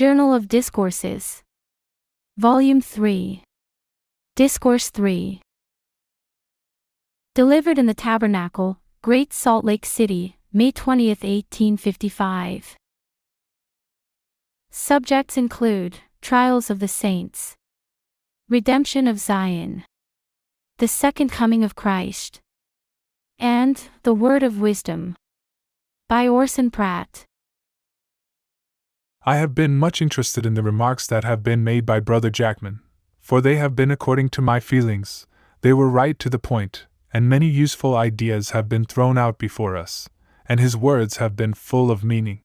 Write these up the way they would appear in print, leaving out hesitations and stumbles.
Journal of Discourses. Volume 3. Discourse 3. Delivered in the Tabernacle, Great Salt Lake City, May 20, 1855. Subjects include Trials of the Saints, Redemption of Zion, The Second Coming of Christ, and The Word of Wisdom. By Orson Pratt. I have been much interested in the remarks that have been made by Brother Jackman, for they have been according to my feelings. They were right to the point, and many useful ideas have been thrown out before us, and his words have been full of meaning.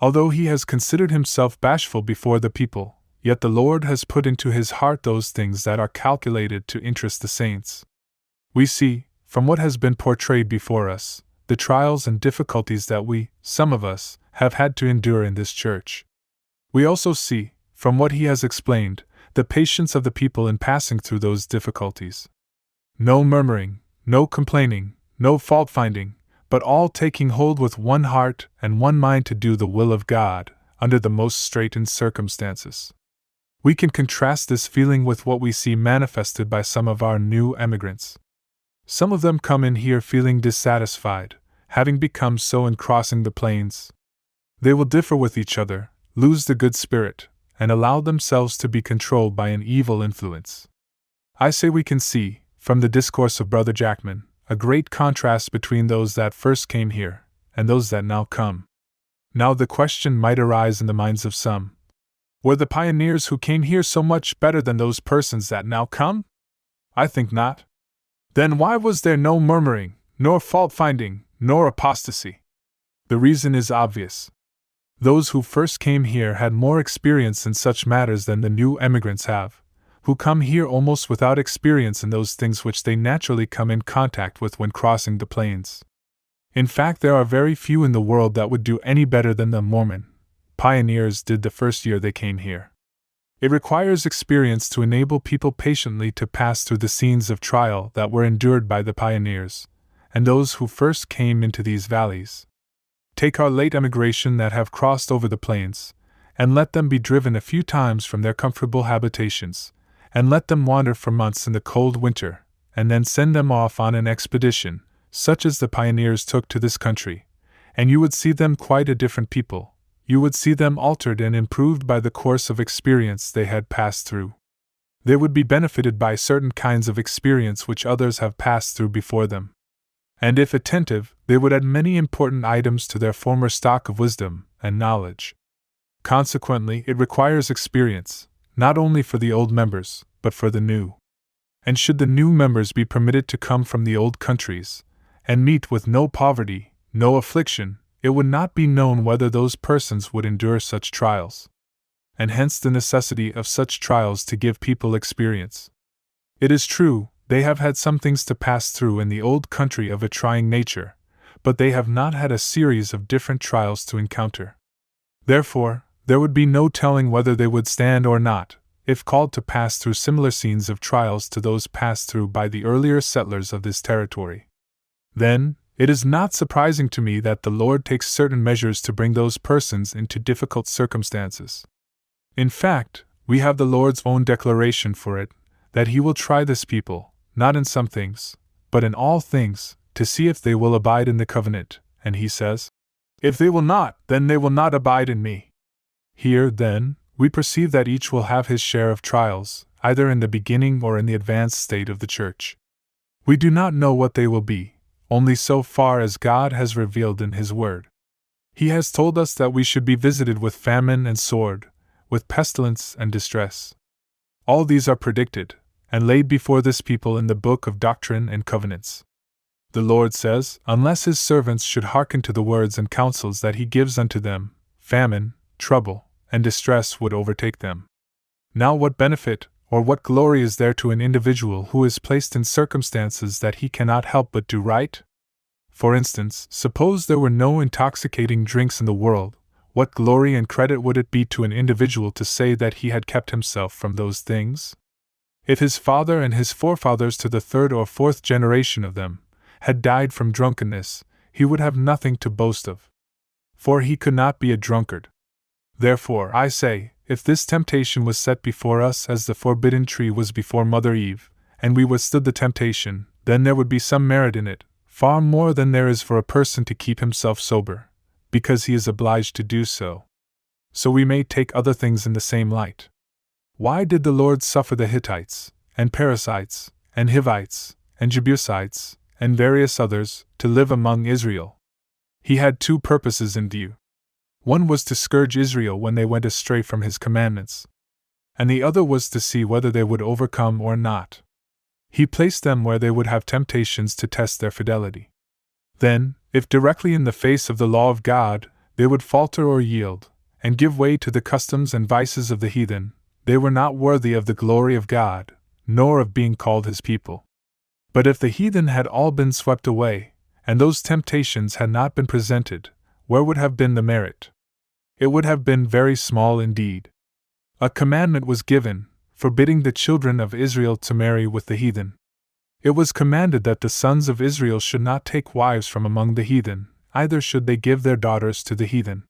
Although he has considered himself bashful before the people, yet the Lord has put into his heart those things that are calculated to interest the saints. We see, from what has been portrayed before us, the trials and difficulties that we, some of us, have had to endure in this church. We also see, from what he has explained, the patience of the people in passing through those difficulties. No murmuring, no complaining, no fault-finding, but all taking hold with one heart and one mind to do the will of God, under the most straitened circumstances. We can contrast this feeling with what we see manifested by some of our new emigrants. Some of them come in here feeling dissatisfied, having become so in crossing the plains. They will differ with each other, lose the good spirit, and allow themselves to be controlled by an evil influence. I say we can see, from the discourse of Brother Jackman, a great contrast between those that first came here, and those that now come. Now the question might arise in the minds of some: were the pioneers who came here so much better than those persons that now come? I think not. Then why was there no murmuring, nor fault-finding, nor apostasy? The reason is obvious. Those who first came here had more experience in such matters than the new emigrants have, who come here almost without experience in those things which they naturally come in contact with when crossing the plains. In fact, there are very few in the world that would do any better than the Mormon pioneers did the first year they came here. It requires experience to enable people patiently to pass through the scenes of trial that were endured by the pioneers, and those who first came into these valleys. Take our late emigration that have crossed over the plains, and let them be driven a few times from their comfortable habitations, and let them wander for months in the cold winter, and then send them off on an expedition, such as the pioneers took to this country, and you would see them quite a different people. You would see them altered and improved by the course of experience they had passed through. They would be benefited by certain kinds of experience which others have passed through before them. And if attentive, they would add many important items to their former stock of wisdom and knowledge. Consequently, it requires experience, not only for the old members, but for the new. And should the new members be permitted to come from the old countries, and meet with no poverty, no affliction, it would not be known whether those persons would endure such trials. And hence the necessity of such trials to give people experience. It is true, they have had some things to pass through in the old country of a trying nature, but they have not had a series of different trials to encounter. Therefore, there would be no telling whether they would stand or not, if called to pass through similar scenes of trials to those passed through by the earlier settlers of this territory. Then, it is not surprising to me that the Lord takes certain measures to bring those persons into difficult circumstances. In fact, we have the Lord's own declaration for it, that He will try this people, not in some things, but in all things, to see if they will abide in the covenant, and He says, "If they will not, then they will not abide in me." Here, then, we perceive that each will have his share of trials, either in the beginning or in the advanced state of the church. We do not know what they will be, only so far as God has revealed in His Word. He has told us that we should be visited with famine and sword, with pestilence and distress. All these are predicted, and laid before this people in the book of Doctrine and Covenants. The Lord says, unless His servants should hearken to the words and counsels that He gives unto them, famine, trouble, and distress would overtake them. Now what benefit, or what glory is there to an individual who is placed in circumstances that he cannot help but do right? For instance, suppose there were no intoxicating drinks in the world, what glory and credit would it be to an individual to say that he had kept himself from those things? If his father and his forefathers to the third or fourth generation of them had died from drunkenness, he would have nothing to boast of. For he could not be a drunkard. Therefore, I say, if this temptation was set before us as the forbidden tree was before Mother Eve, and we withstood the temptation, then there would be some merit in it, far more than there is for a person to keep himself sober, because he is obliged to do so. So we may take other things in the same light. Why did the Lord suffer the Hittites, and Perizzites, and Hivites, and Jebusites, and various others, to live among Israel? He had two purposes in view. One was to scourge Israel when they went astray from his commandments, and the other was to see whether they would overcome or not. He placed them where they would have temptations to test their fidelity. Then, if directly in the face of the law of God, they would falter or yield, and give way to the customs and vices of the heathen, they were not worthy of the glory of God, nor of being called his people. But if the heathen had all been swept away, and those temptations had not been presented, where would have been the merit? It would have been very small indeed. A commandment was given, forbidding the children of Israel to marry with the heathen. It was commanded that the sons of Israel should not take wives from among the heathen, either should they give their daughters to the heathen.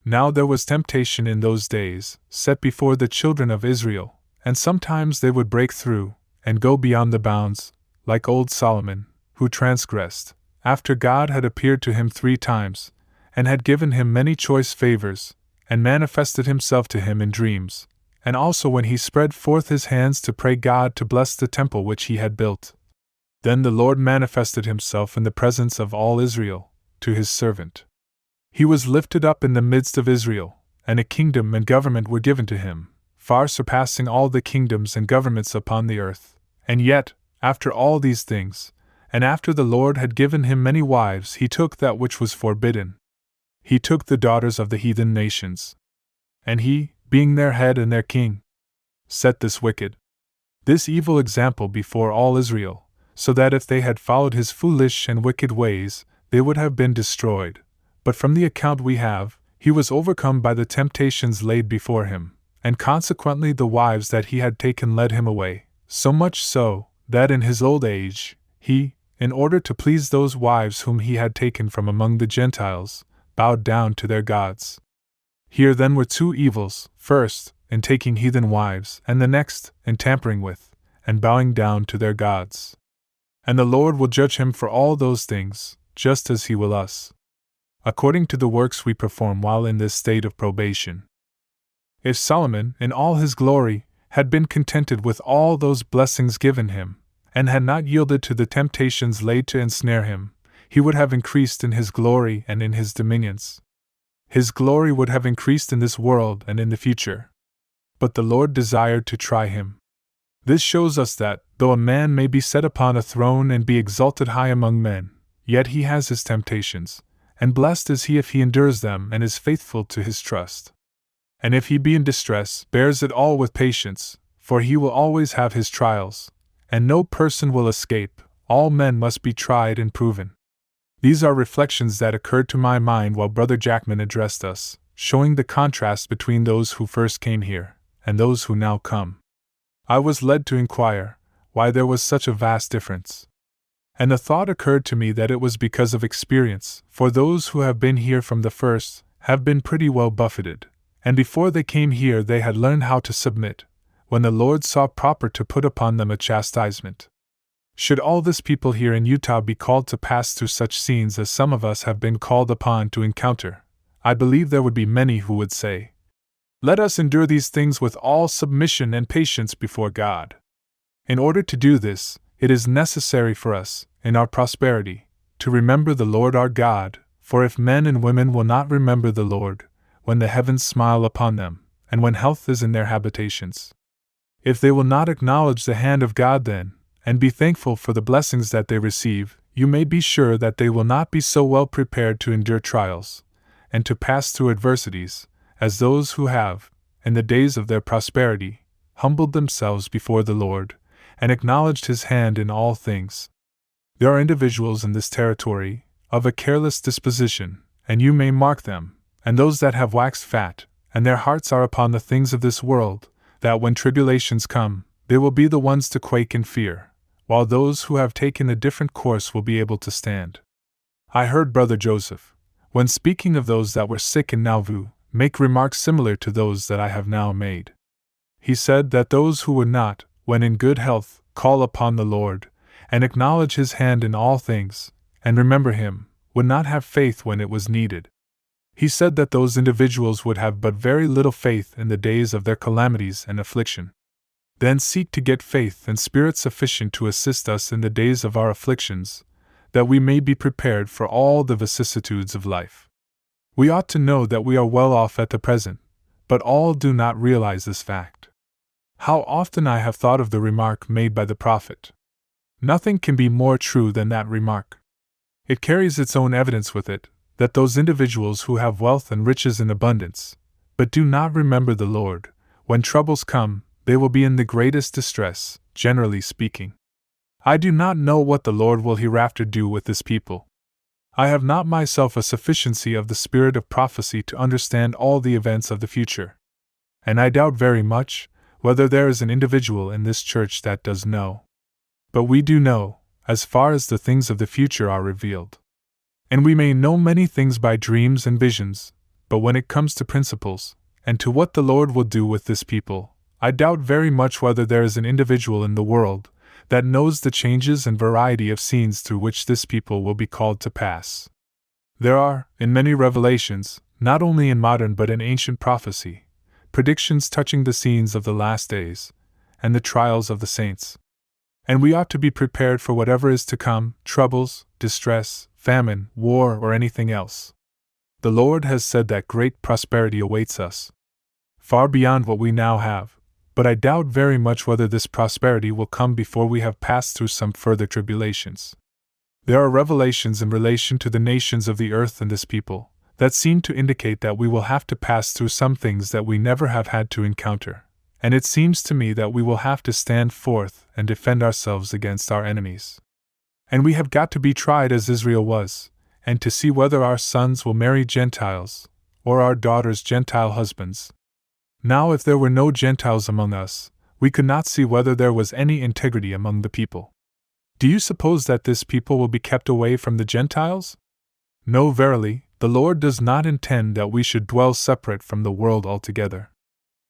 Now there was temptation in those days, set before the children of Israel, and sometimes they would break through, and go beyond the bounds, like old Solomon, who transgressed, after God had appeared to him 3 times, and had given him many choice favors, and manifested himself to him in dreams, and also when he spread forth his hands to pray God to bless the temple which he had built. Then the Lord manifested himself in the presence of all Israel, to his servant. He was lifted up in the midst of Israel, and a kingdom and government were given to him, far surpassing all the kingdoms and governments upon the earth. And yet, after all these things, and after the Lord had given him many wives, he took that which was forbidden. He took the daughters of the heathen nations. And he, being their head and their king, set this evil example before all Israel, so that if they had followed his foolish and wicked ways, they would have been destroyed. But from the account we have, he was overcome by the temptations laid before him, and consequently the wives that he had taken led him away, so much so, that in his old age, he, in order to please those wives whom he had taken from among the Gentiles, bowed down to their gods. Here then were 2 evils, first, in taking heathen wives, and the next, in tampering with, and bowing down to their gods. And the Lord will judge him for all those things, just as he will us, according to the works we perform while in this state of probation. If Solomon, in all his glory, had been contented with all those blessings given him, and had not yielded to the temptations laid to ensnare him, he would have increased in his glory and in his dominions. His glory would have increased in this world and in the future. But the Lord desired to try him. This shows us that, though a man may be set upon a throne and be exalted high among men, yet he has his temptations, and blessed is he if he endures them and is faithful to his trust. And if he be in distress, bears it all with patience, for he will always have his trials, and no person will escape, all men must be tried and proven. These are reflections that occurred to my mind while Brother Jackman addressed us, showing the contrast between those who first came here, and those who now come. I was led to inquire why there was such a vast difference. And the thought occurred to me that it was because of experience, for those who have been here from the first have been pretty well buffeted, and before they came here they had learned how to submit, when the Lord saw proper to put upon them a chastisement. Should all this people here in Utah be called to pass through such scenes as some of us have been called upon to encounter, I believe there would be many who would say, "Let us endure these things with all submission and patience before God." In order to do this, it is necessary for us, in our prosperity, to remember the Lord our God, for if men and women will not remember the Lord, when the heavens smile upon them, and when health is in their habitations, if they will not acknowledge the hand of God then, and be thankful for the blessings that they receive, you may be sure that they will not be so well prepared to endure trials, and to pass through adversities, as those who have, in the days of their prosperity, humbled themselves before the Lord, and acknowledged His hand in all things. There are individuals in this territory, of a careless disposition, and you may mark them, and those that have waxed fat, and their hearts are upon the things of this world, that when tribulations come, they will be the ones to quake in fear, while those who have taken a different course will be able to stand. I heard Brother Joseph, when speaking of those that were sick in Nauvoo, make remarks similar to those that I have now made. He said that those who would not, when in good health, call upon the Lord, and acknowledge His hand in all things, and remember Him, would not have faith when it was needed. He said that those individuals would have but very little faith in the days of their calamities and affliction. Then seek to get faith and spirit sufficient to assist us in the days of our afflictions, that we may be prepared for all the vicissitudes of life. We ought to know that we are well off at the present, but all do not realize this fact. How often I have thought of the remark made by the prophet. Nothing can be more true than that remark. It carries its own evidence with it, that those individuals who have wealth and riches in abundance, but do not remember the Lord, when troubles come, they will be in the greatest distress, generally speaking. I do not know what the Lord will hereafter do with this people. I have not myself a sufficiency of the spirit of prophecy to understand all the events of the future. And I doubt very much whether there is an individual in this church that does know. But we do know, as far as the things of the future are revealed. And we may know many things by dreams and visions, but when it comes to principles, and to what the Lord will do with this people, I doubt very much whether there is an individual in the world that knows the changes and variety of scenes through which this people will be called to pass. There are, in many revelations, not only in modern but in ancient prophecy, predictions touching the scenes of the last days, and the trials of the saints. And we ought to be prepared for whatever is to come, troubles, distress, famine, war, or anything else. The Lord has said that great prosperity awaits us, far beyond what we now have, but I doubt very much whether this prosperity will come before we have passed through some further tribulations. There are revelations in relation to the nations of the earth and this people, that seem to indicate that we will have to pass through some things that we never have had to encounter, and it seems to me that we will have to stand forth and defend ourselves against our enemies. And we have got to be tried as Israel was, and to see whether our sons will marry Gentiles, or our daughters Gentile husbands. Now if there were no Gentiles among us, we could not see whether there was any integrity among the people. Do you suppose that this people will be kept away from the Gentiles? No, verily, the Lord does not intend that we should dwell separate from the world altogether.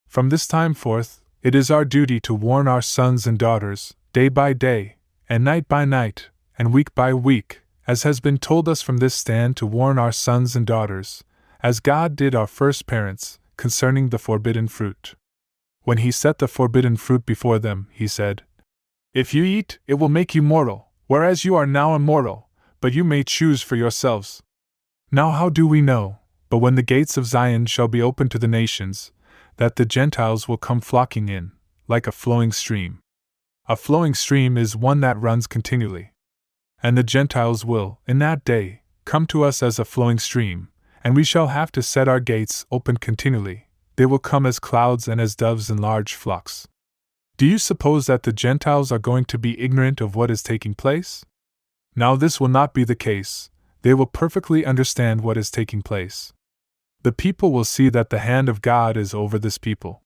From this time forth, it is our duty to warn our sons and daughters, day by day, and night by night, and week by week, as has been told us from this stand to warn our sons and daughters, as God did our first parents, concerning the forbidden fruit. When He set the forbidden fruit before them, He said, "If you eat, it will make you mortal, whereas you are now immortal, but you may choose for yourselves." Now how do we know, but when the gates of Zion shall be opened to the nations, that the Gentiles will come flocking in, like a flowing stream? A flowing stream is one that runs continually. And the Gentiles will, in that day, come to us as a flowing stream, and we shall have to set our gates open continually. They will come as clouds and as doves in large flocks. Do you suppose that the Gentiles are going to be ignorant of what is taking place? Now this will not be the case. They will perfectly understand what is taking place. The people will see that the hand of God is over this people.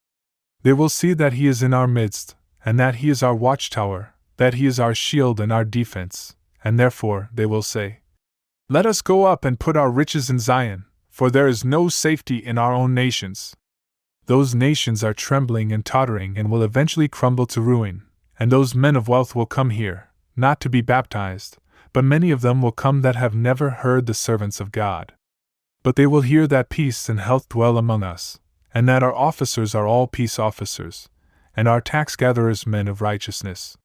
They will see that He is in our midst, and that He is our watchtower, that He is our shield and our defense, and therefore they will say, "Let us go up and put our riches in Zion, for there is no safety in our own nations." Those nations are trembling and tottering and will eventually crumble to ruin, and those men of wealth will come here, not to be baptized, but many of them will come that have never heard the servants of God. But they will hear that peace and health dwell among us, and that our officers are all peace officers, and our tax gatherers men of righteousness.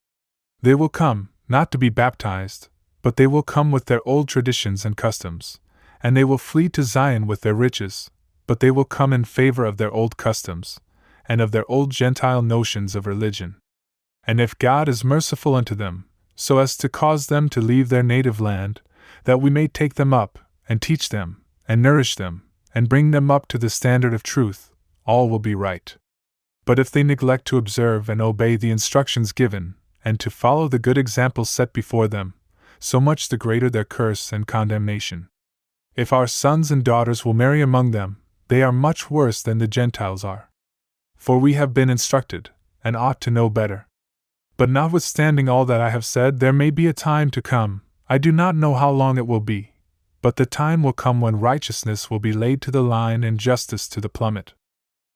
They will come, not to be baptized, but they will come with their old traditions and customs, and they will flee to Zion with their riches, but they will come in favor of their old customs, and of their old Gentile notions of religion. And if God is merciful unto them, so as to cause them to leave their native land, that we may take them up, and teach them, and nourish them, and bring them up to the standard of truth, all will be right. But if they neglect to observe and obey the instructions given, and to follow the good examples set before them, so much the greater their curse and condemnation. If our sons and daughters will marry among them, they are much worse than the Gentiles are. For we have been instructed, and ought to know better. But notwithstanding all that I have said, there may be a time to come, I do not know how long it will be, but the time will come when righteousness will be laid to the line and justice to the plummet.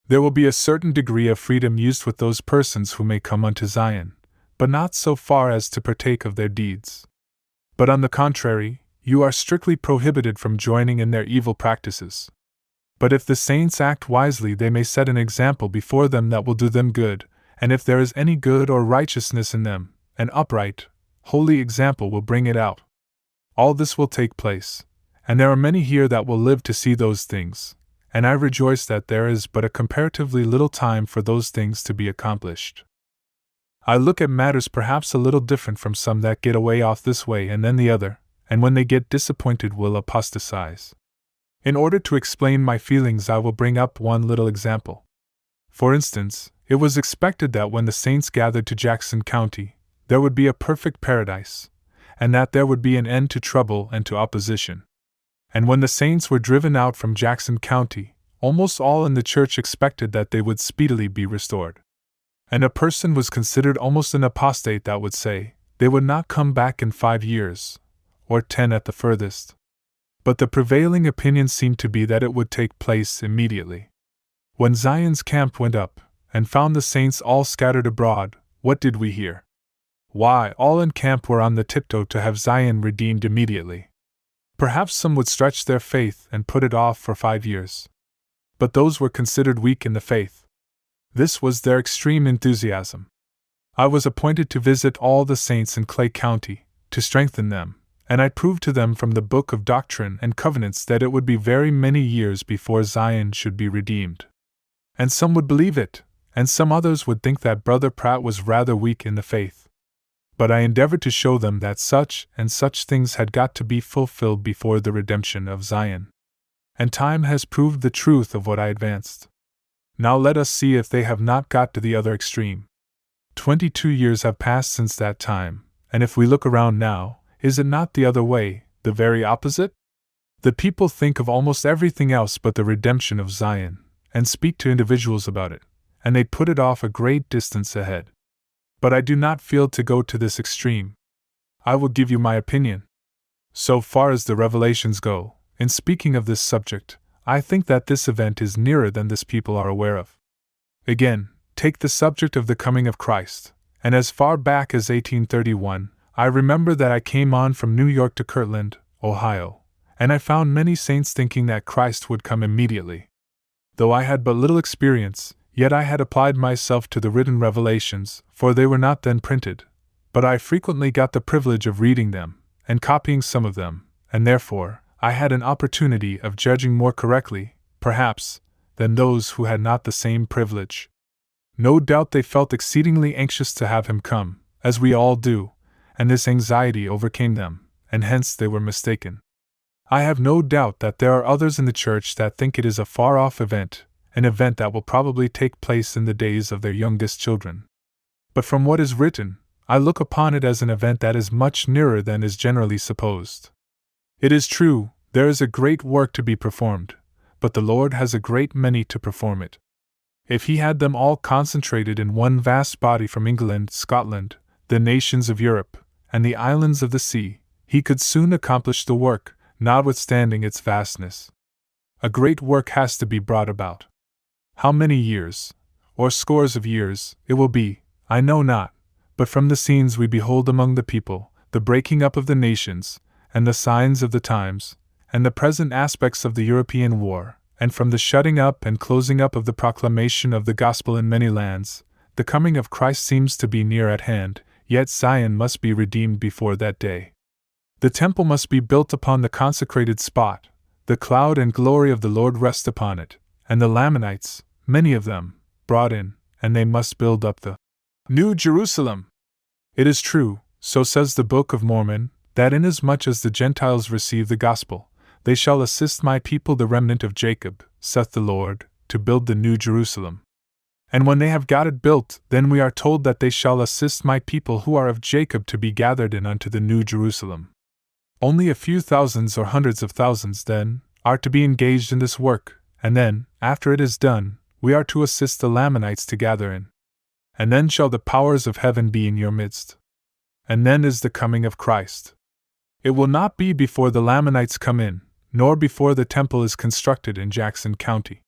There will be a certain degree of freedom used with those persons who may come unto Zion, but not so far as to partake of their deeds. But on the contrary, you are strictly prohibited from joining in their evil practices. But if the saints act wisely, they may set an example before them that will do them good, and if there is any good or righteousness in them, an upright, holy example will bring it out. All this will take place, and there are many here that will live to see those things, and I rejoice that there is but a comparatively little time for those things to be accomplished. I look at matters perhaps a little different from some that get away off this way and then the other, and when they get disappointed will apostatize. In order to explain my feelings, I will bring up one little example. For instance, it was expected that when the saints gathered to Jackson County, there would be a perfect paradise, and that there would be an end to trouble and to opposition. And when the saints were driven out from Jackson County, almost all in the church expected that they would speedily be restored. And a person was considered almost an apostate that would say, they would not come back in 5 years, or 10 at the furthest. But the prevailing opinion seemed to be that it would take place immediately. When Zion's camp went up, and found the saints all scattered abroad, what did we hear? Why, all in camp were on the tiptoe to have Zion redeemed immediately. Perhaps some would stretch their faith and put it off for 5 years. But those were considered weak in the faith. This was their extreme enthusiasm. I was appointed to visit all the saints in Clay County, to strengthen them, and I proved to them from the Book of Doctrine and Covenants that it would be very many years before Zion should be redeemed. And some would believe it, and some others would think that Brother Pratt was rather weak in the faith. But I endeavored to show them that such and such things had got to be fulfilled before the redemption of Zion. And time has proved the truth of what I advanced. Now let us see if they have not got to the other extreme. 22 years have passed since that time, and if we look around now, is it not the other way, the very opposite? The people think of almost everything else but the redemption of Zion, and speak to individuals about it, and they put it off a great distance ahead. But I do not feel to go to this extreme. I will give you my opinion. So far as the revelations go, in speaking of this subject, I think that this event is nearer than this people are aware of. Again, take the subject of the coming of Christ, and as far back as 1831, I remember that I came on from New York to Kirtland, Ohio, and I found many saints thinking that Christ would come immediately. Though I had but little experience, yet I had applied myself to the written revelations, for they were not then printed, but I frequently got the privilege of reading them, and copying some of them, and therefore, I had an opportunity of judging more correctly, perhaps, than those who had not the same privilege. No doubt they felt exceedingly anxious to have him come, as we all do, and this anxiety overcame them, and hence they were mistaken. I have no doubt that there are others in the church that think it is a far-off event, an event that will probably take place in the days of their youngest children. But from what is written, I look upon it as an event that is much nearer than is generally supposed. It is true, there is a great work to be performed, but the Lord has a great many to perform it. If He had them all concentrated in one vast body from England, Scotland, the nations of Europe, and the islands of the sea, He could soon accomplish the work, notwithstanding its vastness. A great work has to be brought about. How many years, or scores of years, it will be, I know not, but from the scenes we behold among the people, the breaking up of the nations, and the signs of the times, and the present aspects of the European war, and from the shutting up and closing up of the proclamation of the gospel in many lands, the coming of Christ seems to be near at hand, yet Zion must be redeemed before that day. The temple must be built upon the consecrated spot, the cloud and glory of the Lord rest upon it, and the Lamanites, many of them, brought in, and they must build up the New Jerusalem. It is true, so says the Book of Mormon, that inasmuch as the Gentiles receive the gospel, they shall assist my people the remnant of Jacob, saith the Lord, to build the New Jerusalem. And when they have got it built, then we are told that they shall assist my people who are of Jacob to be gathered in unto the New Jerusalem. Only a few thousands or hundreds of thousands, then, are to be engaged in this work, and then, after it is done, we are to assist the Lamanites to gather in. And then shall the powers of heaven be in your midst. And then is the coming of Christ. It will not be before the Lamanites come in, nor before the temple is constructed in Jackson County.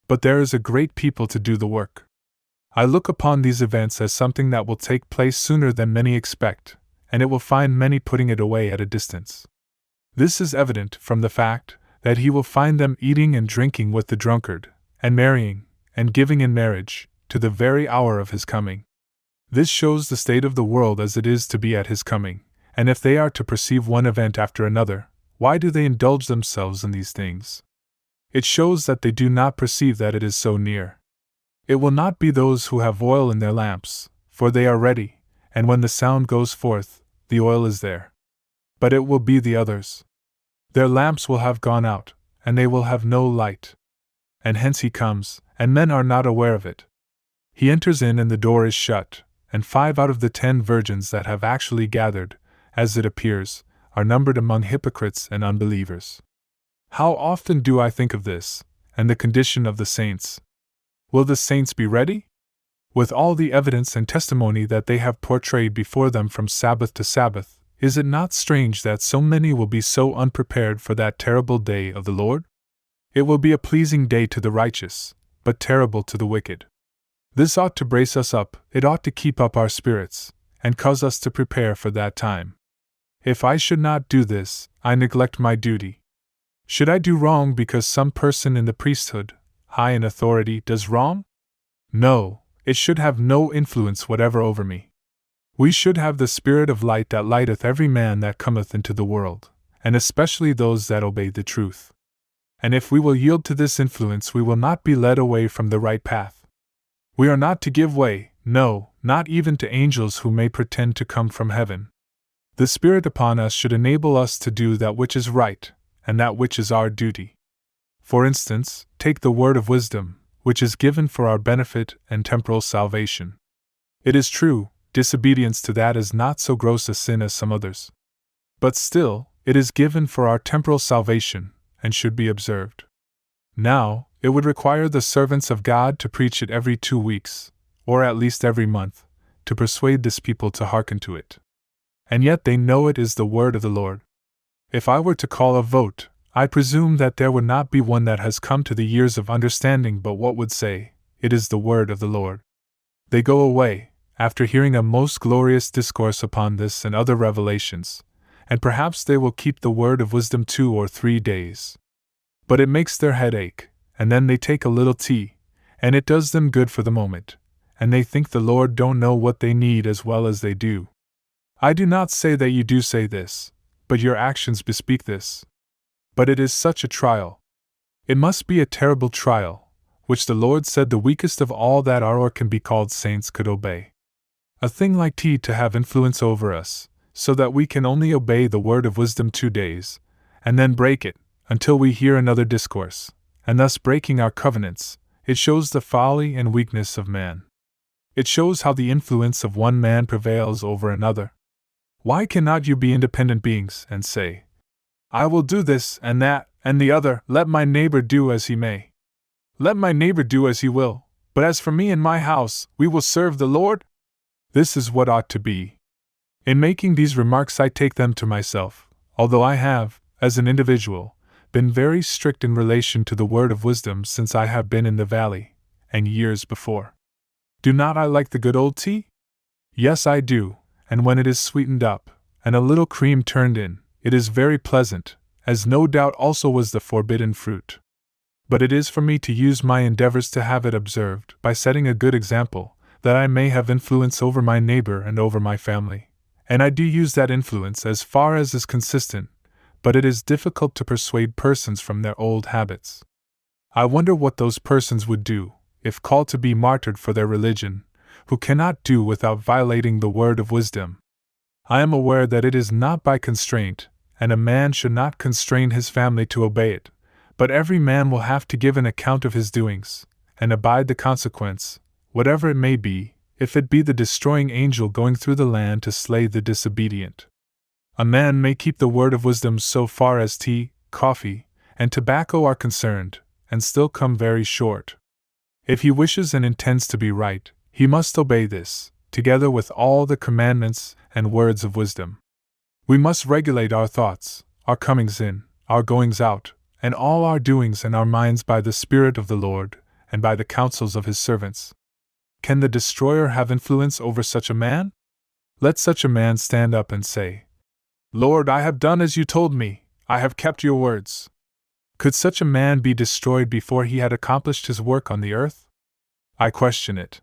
But there is a great people to do the work. I look upon these events as something that will take place sooner than many expect, and it will find many putting it away at a distance. This is evident from the fact that he will find them eating and drinking with the drunkard, and marrying, and giving in marriage, to the very hour of his coming. This shows the state of the world as it is to be at his coming, and if they are to perceive one event after another, why do they indulge themselves in these things? It shows that they do not perceive that it is so near. It will not be those who have oil in their lamps, for they are ready, and when the sound goes forth, the oil is there. But it will be the others. Their lamps will have gone out, and they will have no light. And hence he comes, and men are not aware of it. He enters in and the door is shut, and 5 out of the 10 virgins that have actually gathered, as it appears, are numbered among hypocrites and unbelievers. How often do I think of this, and the condition of the saints? Will the saints be ready? With all the evidence and testimony that they have portrayed before them from Sabbath to Sabbath, is it not strange that so many will be so unprepared for that terrible day of the Lord? It will be a pleasing day to the righteous, but terrible to the wicked. This ought to brace us up, it ought to keep up our spirits, and cause us to prepare for that time. If I should not do this, I neglect my duty. Should I do wrong because some person in the priesthood, high in authority, does wrong? No, it should have no influence whatever over me. We should have the spirit of light that lighteth every man that cometh into the world, and especially those that obey the truth. And if we will yield to this influence, we will not be led away from the right path. We are not to give way, no, not even to angels who may pretend to come from heaven. The Spirit upon us should enable us to do that which is right, and that which is our duty. For instance, take the word of wisdom, which is given for our benefit and temporal salvation. It is true, disobedience to that is not so gross a sin as some others. But still, it is given for our temporal salvation, and should be observed. Now, it would require the servants of God to preach it every 2 weeks, or at least every month, to persuade this people to hearken to it. And yet they know it is the word of the Lord. If I were to call a vote, I presume that there would not be one that has come to the years of understanding but what would say, "It is the word of the Lord." They go away, after hearing a most glorious discourse upon this and other revelations, and perhaps they will keep the word of wisdom 2 or 3 days. But it makes their head ache, and then they take a little tea, and it does them good for the moment, and they think the Lord don't know what they need as well as they do. I do not say that you do say this, but your actions bespeak this. But it is such a trial. It must be a terrible trial, which the Lord said the weakest of all that are or can be called saints could obey. A thing like tea to have influence over us, so that we can only obey the word of wisdom 2 days, and then break it, until we hear another discourse, and thus breaking our covenants, it shows the folly and weakness of man. It shows how the influence of one man prevails over another. Why cannot you be independent beings and say, "I will do this and that and the other, let my neighbor do as he may. Let my neighbor do as he will, but as for me and my house, we will serve the Lord"? This is what ought to be. In making these remarks I take them to myself, although I have, as an individual, been very strict in relation to the word of wisdom since I have been in the valley, and years before. Do not I like the good old tea? Yes, I do, and when it is sweetened up, and a little cream turned in, it is very pleasant, as no doubt also was the forbidden fruit. But it is for me to use my endeavors to have it observed, by setting a good example, that I may have influence over my neighbor and over my family. And I do use that influence as far as is consistent, but it is difficult to persuade persons from their old habits. I wonder what those persons would do, if called to be martyred for their religion, who cannot do without violating the word of wisdom. I am aware that it is not by constraint, and a man should not constrain his family to obey it, but every man will have to give an account of his doings, and abide the consequence, whatever it may be, if it be the destroying angel going through the land to slay the disobedient. A man may keep the word of wisdom so far as tea, coffee, and tobacco are concerned, and still come very short. If he wishes and intends to be right, he must obey this, together with all the commandments and words of wisdom. We must regulate our thoughts, our comings in, our goings out, and all our doings and our minds by the Spirit of the Lord, and by the counsels of his servants. Can the destroyer have influence over such a man? Let such a man stand up and say, Lord, I have done as you told me, I have kept your words. Could such a man be destroyed before he had accomplished his work on the earth? I question it.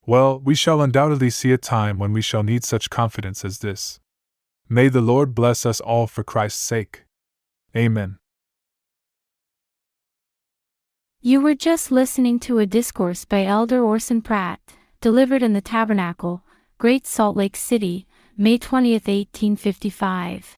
Well, we shall undoubtedly see a time when we shall need such confidence as this. May the Lord bless us all for Christ's sake. Amen. You were just listening to a discourse by Elder Orson Pratt, delivered in the Tabernacle, Great Salt Lake City, May 20, 1855.